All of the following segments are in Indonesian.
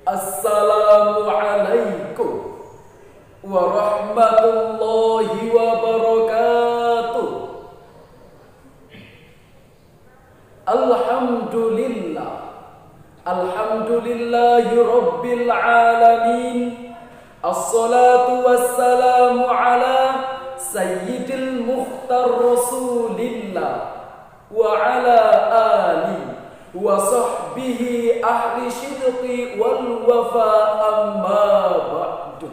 Assalamualaikum warahmatullahi wabarakatuh. Alhamdulillah, alhamdulillahi rabbil alamin. Assalatu wassalamu ala sayyidil mukhtar rasulillah wa ala ali wa sahbihi ahli sidqi wal wafa, amma ba'du.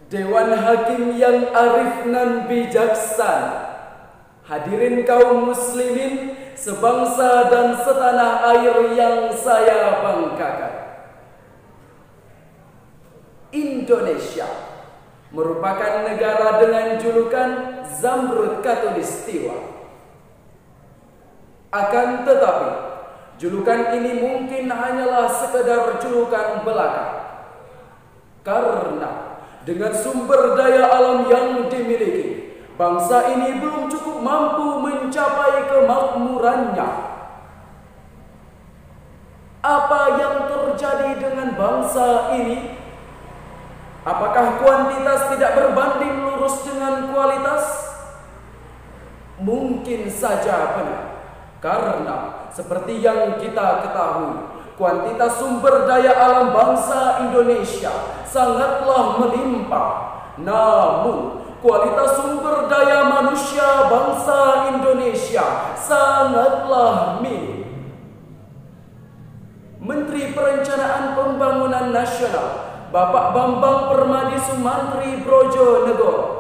Dewan Hakim yang arif nan bijaksana, hadirin kaum muslimin sebangsa dan setanah air yang saya banggakan. Indonesia merupakan negara dengan julukan Zamrud Khatulistiwa. Akan tetapi, julukan ini mungkin hanyalah sekedar julukan belaka. Karena dengan sumber daya alam yang dimiliki, bangsa ini belum cukup mampu mencapai kemakmurannya. Apa yang terjadi dengan bangsa ini? Apakah kuantitas tidak berbanding lurus dengan kualitas? Mungkin saja benar. Karena seperti yang kita ketahui, kuantitas sumber daya alam bangsa Indonesia sangatlah melimpah. Namun, kualitas sumber daya manusia bangsa Indonesia sangatlah minim. Menteri Perencanaan Pembangunan Nasional Bapak Bambang Permadi Sumantri Brojonegoro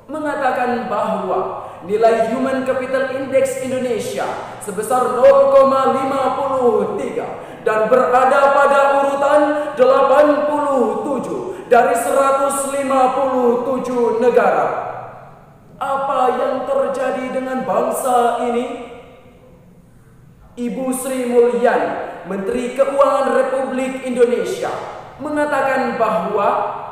mengatakan bahwa nilai Human Capital Index Indonesia sebesar 0,53 dan berada pada urutan 87 dari 157 negara. Apa yang terjadi dengan bangsa ini? Ibu Sri Mulyani, Menteri Keuangan Republik Indonesia, mengatakan bahwa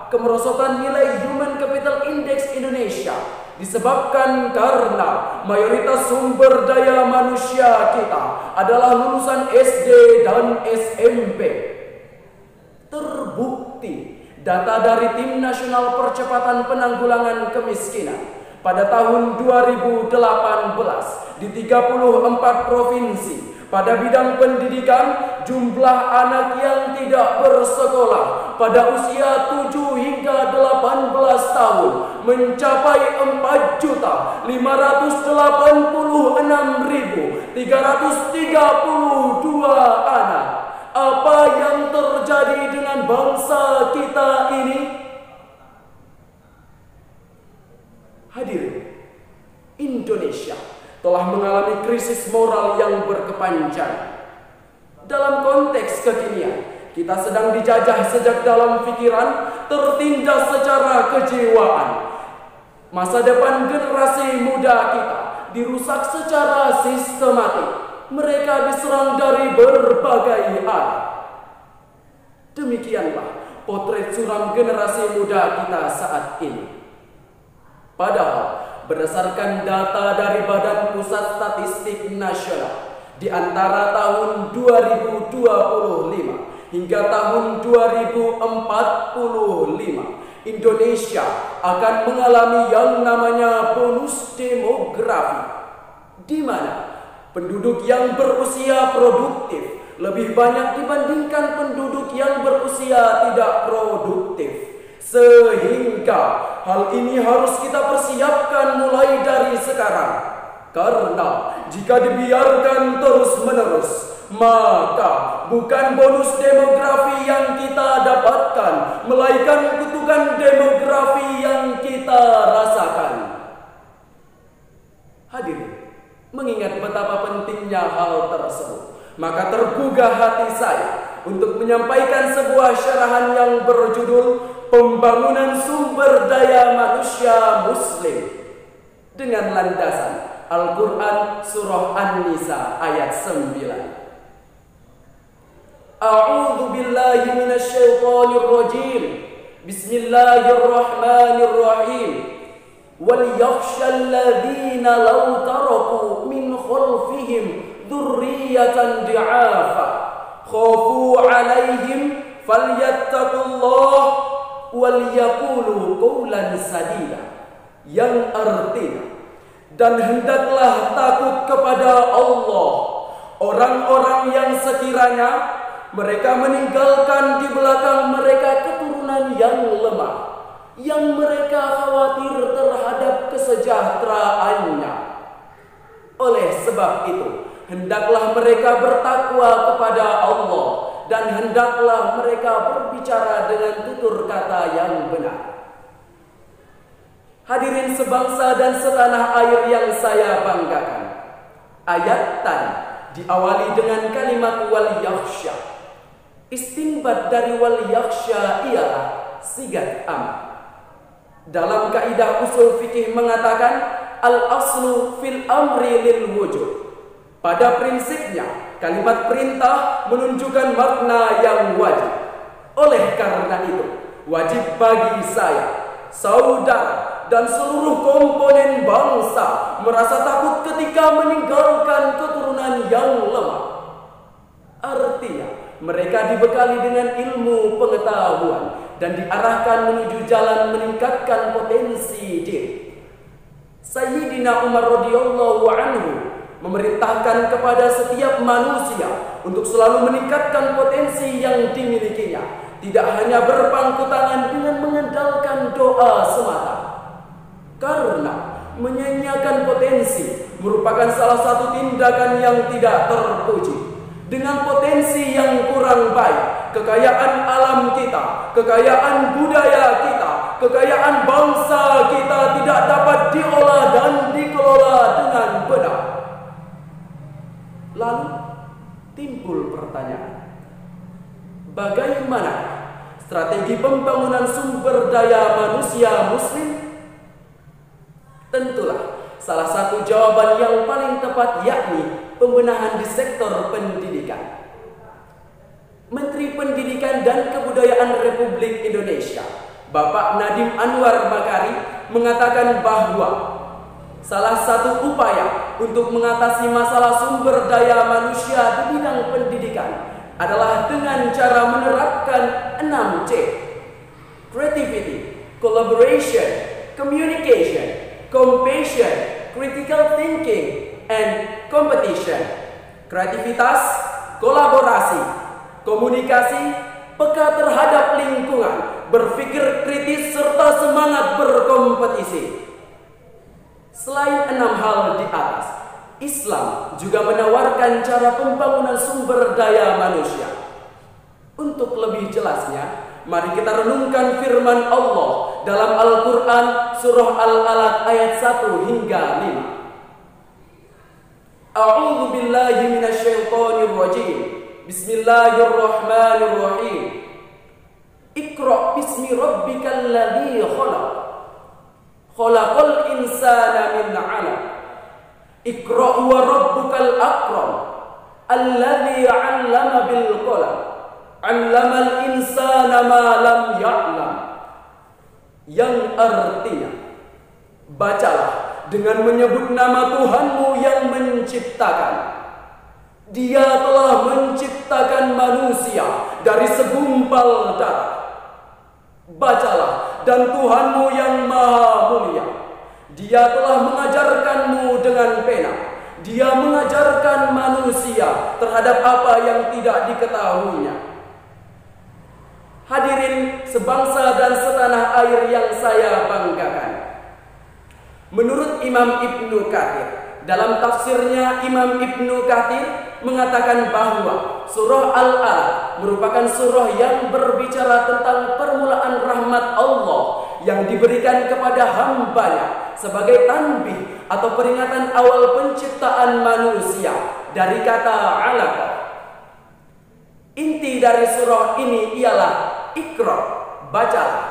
kemerosotan nilai Human Capital Index Indonesia disebabkan karena mayoritas sumber daya manusia kita adalah lulusan SD dan SMP. Terbukti data dari Tim Nasional Percepatan Penanggulangan Kemiskinan pada tahun 2018 di 34 provinsi pada bidang pendidikan, jumlah anak yang tidak bersekolah pada usia 7 hingga 18 tahun mencapai 4.586.332 anak. Apa yang terjadi dengan bangsa kita ini? Hadirin, Indonesia telah mengalami krisis moral yang berkepanjangan. Dalam konteks kekinian, kita sedang dijajah sejak dalam pikiran, tertindas secara kejiwaan. Masa depan generasi muda kita dirusak secara sistematik. Mereka diserang dari berbagai arah. Demikianlah potret suram generasi muda kita saat ini. Padahal berdasarkan data dari Badan Pusat Statistik Nasional, di antara tahun 2025 hingga tahun 2045, Indonesia akan mengalami yang namanya bonus demografi, di mana penduduk yang berusia produktif lebih banyak dibandingkan penduduk yang berusia tidak produktif. Sehingga hal ini harus kita persiapkan mulai dari sekarang. Karena jika dibiarkan terus-menerus, maka bukan bonus demografi yang kita dapatkan, melainkan kutukan demografi yang kita rasakan. Hadirin, mengingat betapa pentingnya hal tersebut, maka tergugah hati saya untuk menyampaikan sebuah syarahan yang berjudul Pembangunan Sumber Daya Manusia Muslim dengan landasan Al-Quran Surah An-Nisa ayat 9. A'udzu billahi minasyaitonir rajim. Bismillahirrahmanirrahim. Wal yakhshal ladzina law taraku min khalfihim dzurriyyatan di'afa khafu alaihim falyattaqullah wal yaqulu qawlan sadida, yang artinya, dan hendaklah takut kepada Allah orang-orang yang sekiranya mereka meninggalkan di belakang mereka keturunan yang lemah, yang mereka khawatir terhadap kesejahteraannya. Oleh sebab itu, hendaklah mereka bertakwa kepada Allah dan hendaklah mereka berbicara dengan tutur kata yang benar. Hadirin sebangsa dan setanah air yang saya banggakan, ayat tadi diawali dengan kalimat wal yakhsha. Istinbat dari wal yakhsha ialah sigat am. Dalam kaidah usul fikih mengatakan al-aslu fil amri lil wujud. Pada prinsipnya, kalimat perintah menunjukkan makna yang wajib. Oleh karena itu, wajib bagi saya, saudara, dan seluruh komponen bangsa merasa takut ketika meninggalkan keturunan yang lemah. Artinya, mereka dibekali dengan ilmu pengetahuan dan diarahkan menuju jalan meningkatkan potensi diri. Sayyidina Umar radhiyallahu anhu memerintahkan kepada setiap manusia untuk selalu meningkatkan potensi yang dimilikinya, tidak hanya berpangku tangan dengan mengandalkan doa semata. Karena menyanyiakan potensi merupakan salah satu tindakan yang tidak terpuji. Dengan potensi yang kurang baik, kekayaan alam kita, kekayaan budaya kita, kekayaan bangsa kita tidak dapat diolah dan dikelola dengan benar. Lalu timbul pertanyaan, bagaimana strategi pembangunan sumber daya manusia muslim? Tentulah salah satu jawaban yang paling tepat yakni pembenahan di sektor pendidikan. Menteri Pendidikan dan Kebudayaan Republik Indonesia, Bapak Nadiem Anwar Makarim, mengatakan bahwa salah satu upaya untuk mengatasi masalah sumber daya manusia di bidang pendidikan adalah dengan cara menerapkan 6C: creativity, collaboration, communication, compassion, critical thinking, and competition. Kreativitas, kolaborasi, komunikasi, peka terhadap lingkungan, berpikir kritis, serta semangat berkompetisi. Selain 6 hal di atas, Islam juga menawarkan cara pembangunan sumber daya manusia. Untuk lebih jelasnya, mari kita renungkan firman Allah dalam Al-Quran Surah Al-Alaq ayat 1 hingga 5. A'udzu billahi minasyaitonir rajim. Bismillahirrahmanirrahim. Iqra bismi rabbikal ladzi khalaq. Khalaqal insana min 'alaq. Iqra wa rabbukal akram. Alladzi 'allama bil qalam. 'Allamal insana ma lam ya'lam. Yang artinya, bacalah dengan menyebut nama Tuhanmu yang menciptakan. Dia telah menciptakan manusia dari segumpal darah. Bacalah, dan Tuhanmu yang maha mulia, Dia telah mengajarkanmu dengan pena. Dia mengajarkan manusia terhadap apa yang tidak diketahuinya. Hadirin sebangsa dan setanah air yang saya banggakan, menurut Imam Ibnu Katsir, dalam tafsirnya Imam Ibnu Katsir mengatakan bahwa surah Al-Alaq merupakan surah yang berbicara tentang permulaan rahmat Allah yang diberikan kepada hambanya sebagai tanbih atau peringatan awal penciptaan manusia dari kata alaqah. Inti dari surah ini ialah Iqra, bacalah.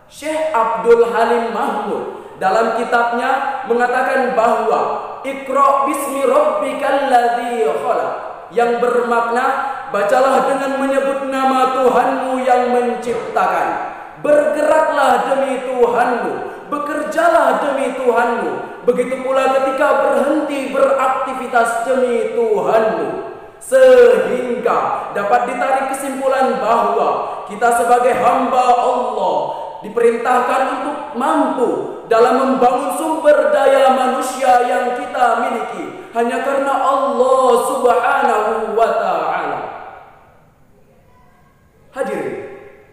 Syekh Abdul Halim Mahmud dalam kitabnya mengatakan bahwa Iqra bismi rabbikal ladzi khalaq, yang bermakna bacalah dengan menyebut nama Tuhanmu yang menciptakan. Bergeraklah demi Tuhanmu, bekerjalah demi Tuhanmu. Begitu pula ketika berhenti beraktivitas demi Tuhanmu. Sehingga dapat ditarik kesimpulan bahwa kita sebagai hamba Allah diperintahkan untuk mampu dalam membangun sumber daya manusia yang kita miliki hanya karena Allah Subhanahu wa ta'ala. Hadirin,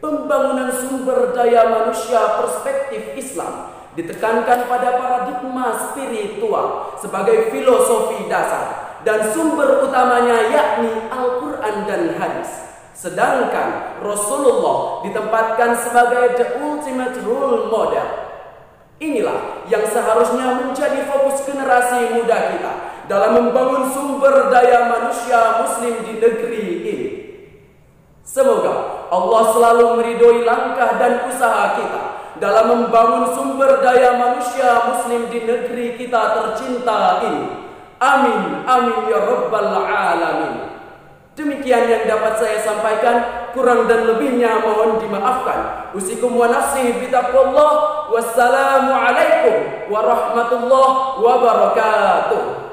pembangunan sumber daya manusia perspektif Islam ditekankan pada paradigma spiritual sebagai filosofi dasar dan sumber utamanya yakni Al-Quran dan hadis. Sedangkan Rasulullah ditempatkan sebagai the ultimate role model. Inilah yang seharusnya menjadi fokus generasi muda kita dalam membangun sumber daya manusia muslim di negeri ini. Semoga Allah selalu meridhoi langkah dan usaha kita dalam membangun sumber daya manusia muslim di negeri kita tercinta ini. Amin, amin ya rabbal alamin. Demikian yang dapat saya sampaikan, kurang dan lebihnya mohon dimaafkan. Usikum wa nafsi bitaqwallah. Wassalamualaikum warahmatullahi wabarakatuh.